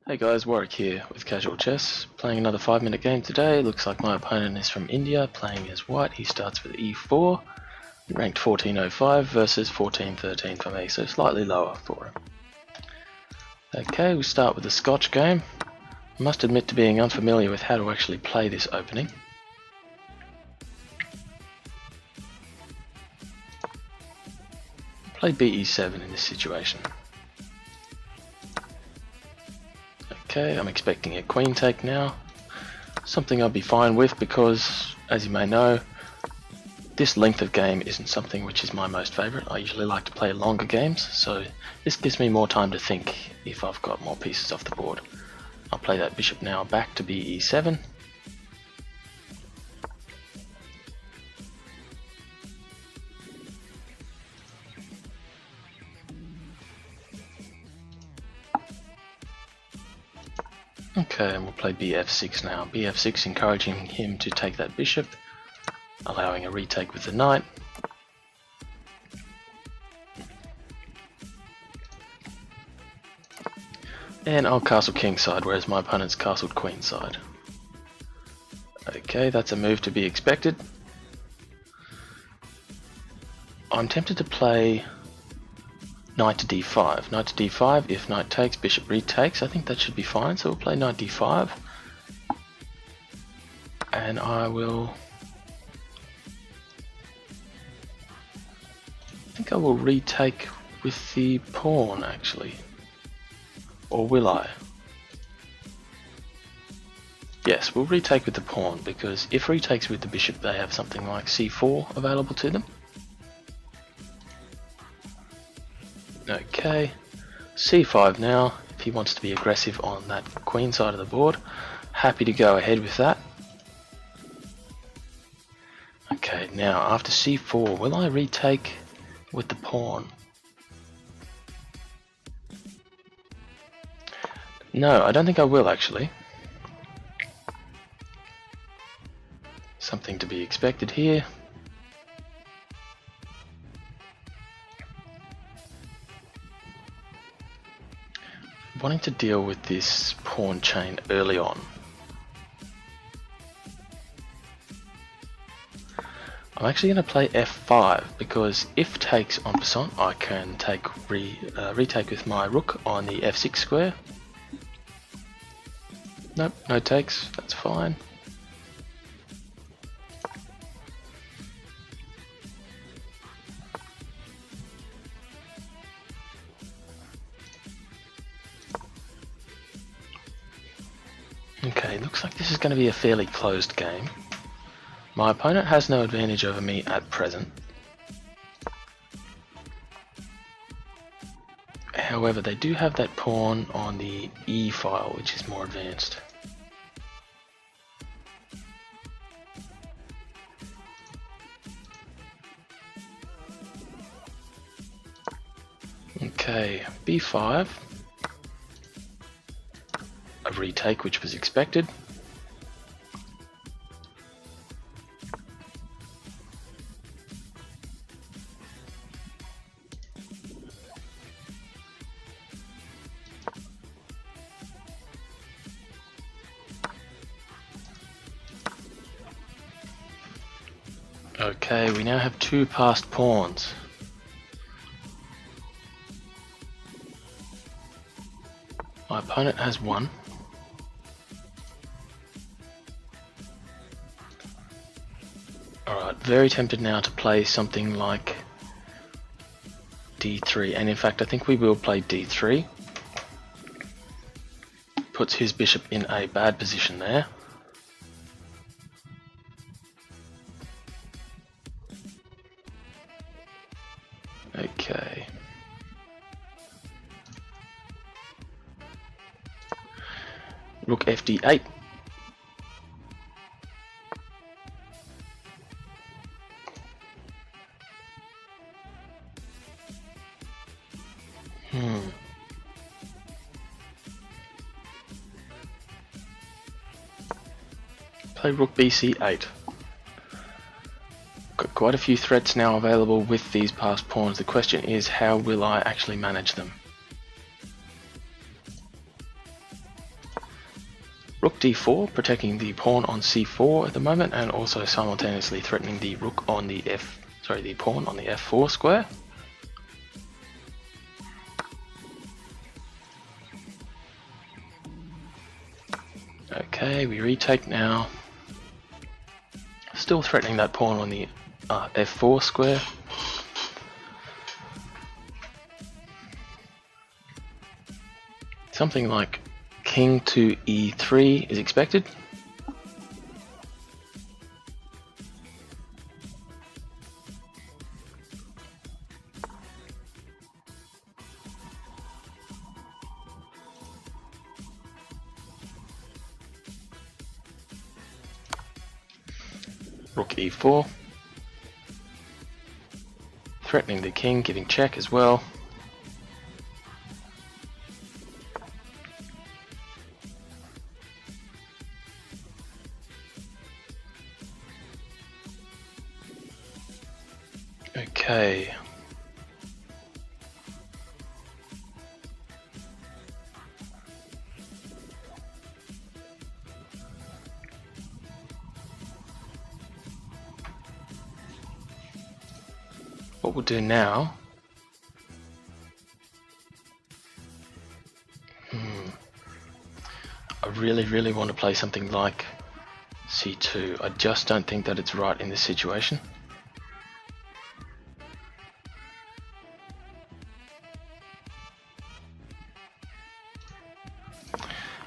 Hey guys, Warwick here with Casual Chess, playing another 5-minute game today. Looks like my opponent is from India, playing as white. He starts with e4, ranked 1405 versus 1413 for me, so slightly lower for him. Okay, we start with the Scotch game. I must admit to being unfamiliar with how to actually play this opening. Play Be7 in this situation. Okay, I'm expecting a queen take now. Something I'll be fine with because, as you may know, this length of game isn't something which is my most favourite. I usually like to play longer games, so this gives me more time to think if I've got more pieces off the board. I'll play that bishop now back to Be7. Okay, and we'll play Bf6 now. Bf6 encouraging him to take that bishop, allowing a retake with the knight. And I'll castle kingside, whereas my opponent's castled queenside. Okay, that's a move to be expected. I'm tempted to play knight to d5. Knight to d5, if knight takes, bishop retakes. I think that should be fine, so we'll play knight d5. And I think I will retake with the pawn, actually. Or will I? Yes, we'll retake with the pawn, because if retakes with the bishop, they have something like c4 available to them. Okay, c5 now, if he wants to be aggressive on that queen side of the board. Happy to go ahead with that. Okay, now after c4, will I retake with the pawn? No, I don't think I will actually. Something to be expected here. Wanting to deal with this pawn chain early on. I'm actually going to play f5 because if takes en passant, I can take retake with my rook on the f6 square. Nope, no takes, that's fine. Okay, looks like this is going to be a fairly closed game. My opponent has no advantage over me at present. However, they do have that pawn on the E file, which is more advanced. Okay, b5. A retake, which was expected. Okay, we now have two passed pawns. My opponent has one. Alright, very tempted now to play something like d3, and in fact I think we will play d3. Puts his bishop in a bad position there. Okay. Rook fd8. Play rook bc8. Got quite a few threats now available with these passed pawns. The question is, how will I actually manage them? Rook d4, protecting the pawn on c4 at the moment, and also simultaneously threatening the rook on the the pawn on the f4 square. Okay, we retake now. Still threatening that pawn on the f4 square. Something like king to e3 is expected. Rook e4. Threatening the king, giving check as well. Okay. What we'll do now, I really want to play something like c2. I just don't think that it's right in this situation.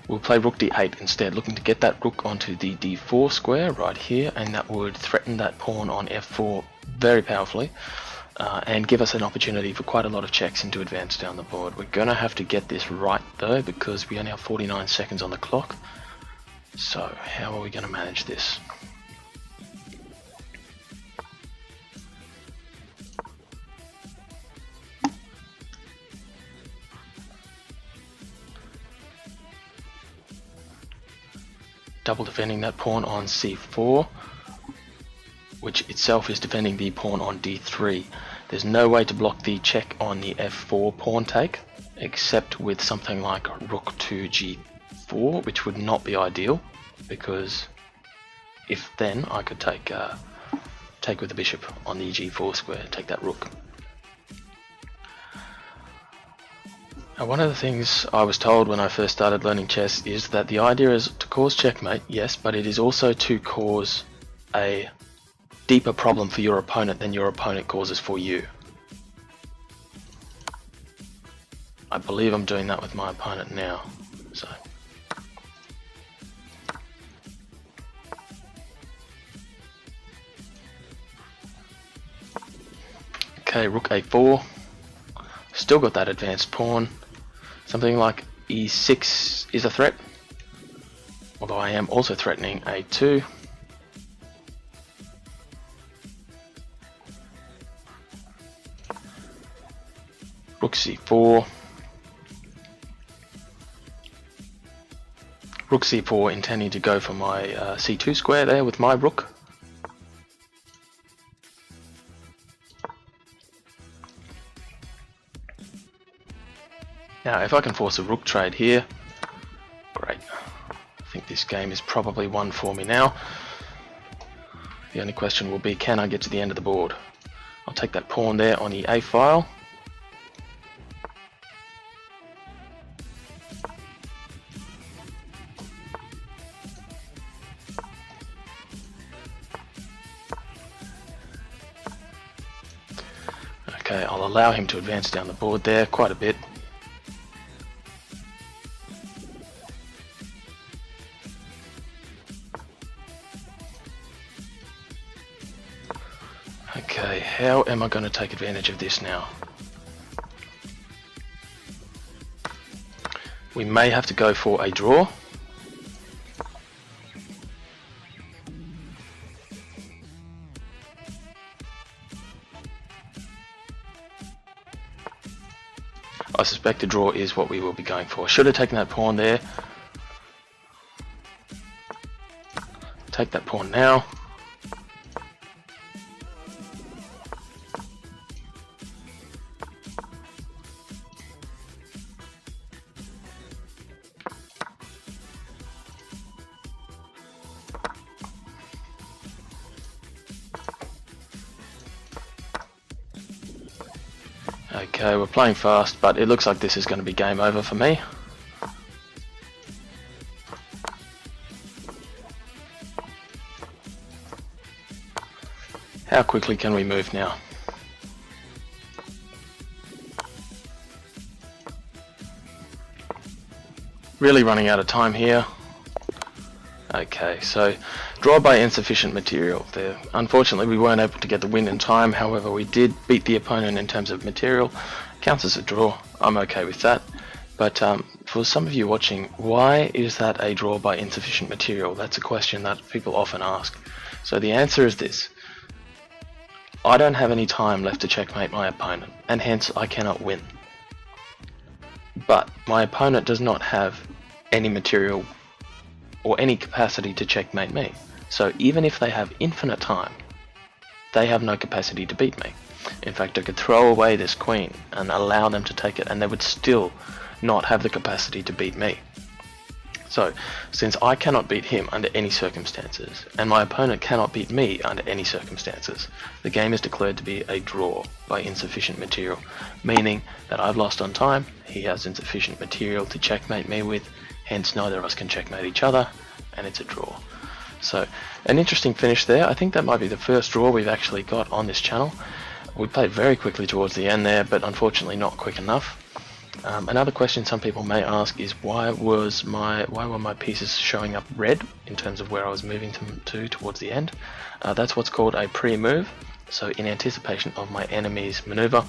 We'll play rook d8 instead, looking to get that rook onto the d4 square right here, and that would threaten that pawn on f4 very powerfully, and give us an opportunity for quite a lot of checks into advance down the board. We're going to have to get this right though, because we only have 49 seconds on the clock. So how are we going to manage this? Double defending that pawn on c4, which itself is defending the pawn on d3. There's no way to block the check on the f4 pawn take, except with something like rook to g4, which would not be ideal, because if then I could take with the bishop on the g4 square, take that rook. Now, one of the things I was told when I first started learning chess is that the idea is to cause checkmate, yes, but it is also to cause a deeper problem for your opponent than your opponent causes for you. I believe I'm doing that with my opponent now. So okay, rook a4. Still got that advanced pawn. Something like e6 is a threat, although I am also threatening a2. Rook c4. Rook c4, intending to go for my c2 square there with my rook. Now, if I can force a rook trade here, great. I think this game is probably won for me now. The only question will be, can I get to the end of the board? I'll take that pawn there on the a file. Okay, I'll allow him to advance down the board there quite a bit. Okay, how am I going to take advantage of this now? We may have to go for a draw. I suspect a draw is what we will be going for. Should have taken that pawn there. Take that pawn now. Okay, we're playing fast, but it looks like this is going to be game over for me. How quickly can we move now? Really running out of time here. Okay, so draw by insufficient material there. Unfortunately, we weren't able to get the win in time. However, we did beat the opponent in terms of material. Counts as a draw. I'm okay with that. But for some of you watching, why is that a draw by insufficient material? That's a question that people often ask. So the answer is this. I don't have any time left to checkmate my opponent, and hence I cannot win. But my opponent does not have any material or any capacity to checkmate me. So even if they have infinite time, they have no capacity to beat me. In fact, I could throw away this queen and allow them to take it, and they would still not have the capacity to beat me. So, since I cannot beat him under any circumstances, and my opponent cannot beat me under any circumstances, the game is declared to be a draw by insufficient material, meaning that I've lost on time, he has insufficient material to checkmate me with, hence neither of us can checkmate each other, and it's a draw. So, an interesting finish there. I think that might be the first draw we've actually got on this channel. We played very quickly towards the end there, but unfortunately not quick enough. Another question some people may ask is why were my pieces showing up red in terms of where I was moving them to towards the end. That's what's called a pre-move. So in anticipation of my enemy's maneuver,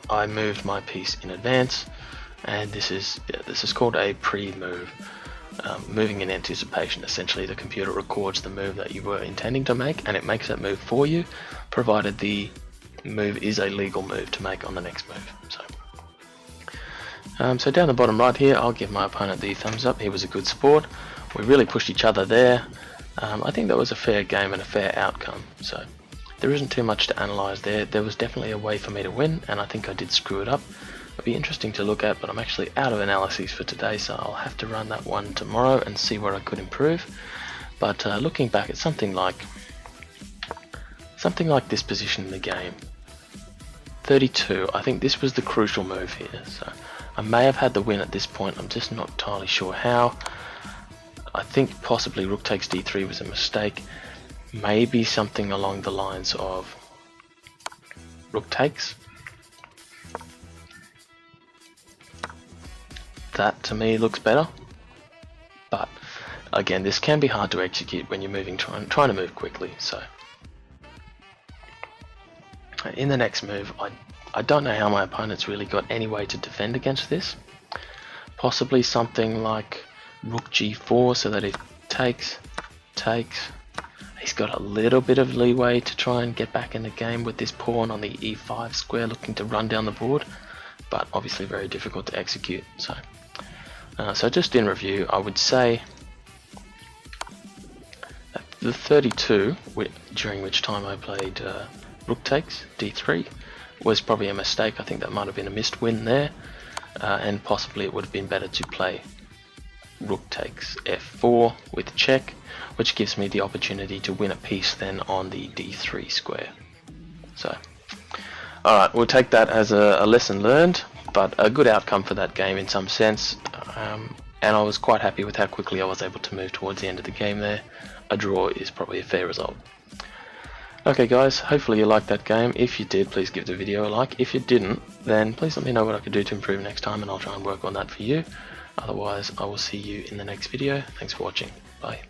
I moved my piece in advance, and this is called a pre-move. Moving in anticipation. Essentially, the computer records the move that you were intending to make, and it makes that move for you, provided the move is a legal move to make on the next move. So down the bottom right here, I'll give my opponent the thumbs up. He was a good sport. We really pushed each other there. I think that was a fair game and a fair outcome. So there isn't too much to analyse there. There was definitely a way for me to win, and I think I did screw it up. It'll be interesting to look at, but I'm actually out of analyses for today, so I'll have to run that one tomorrow and see where I could improve. But looking back at something like this position in the game, 32, I think this was the crucial move here. So I may have had the win at this point, I'm just not entirely sure how. I think possibly rook takes d3 was a mistake. Maybe something along the lines of rook takes. That to me looks better. But again, this can be hard to execute when you're moving, trying to move quickly. So in the next move, I don't know how my opponent's really got any way to defend against this. Possibly something like rook g4 so that it takes. He's got a little bit of leeway to try and get back in the game with this pawn on the e5 square looking to run down the board, but obviously very difficult to execute. So just in review, I would say that the 32, during which time I played rook takes d3, was probably a mistake. I think that might have been a missed win there, and possibly it would have been better to play rook takes f4 with check, which gives me the opportunity to win a piece then on the d3 square. So alright, we'll take that as a lesson learned, but a good outcome for that game in some sense, and I was quite happy with how quickly I was able to move towards the end of the game there. A draw is probably a fair result. Okay guys, hopefully you liked that game. If you did, please give the video a like. If you didn't, then please let me know what I could do to improve next time, and I'll try and work on that for you. Otherwise, I will see you in the next video. Thanks for watching. Bye.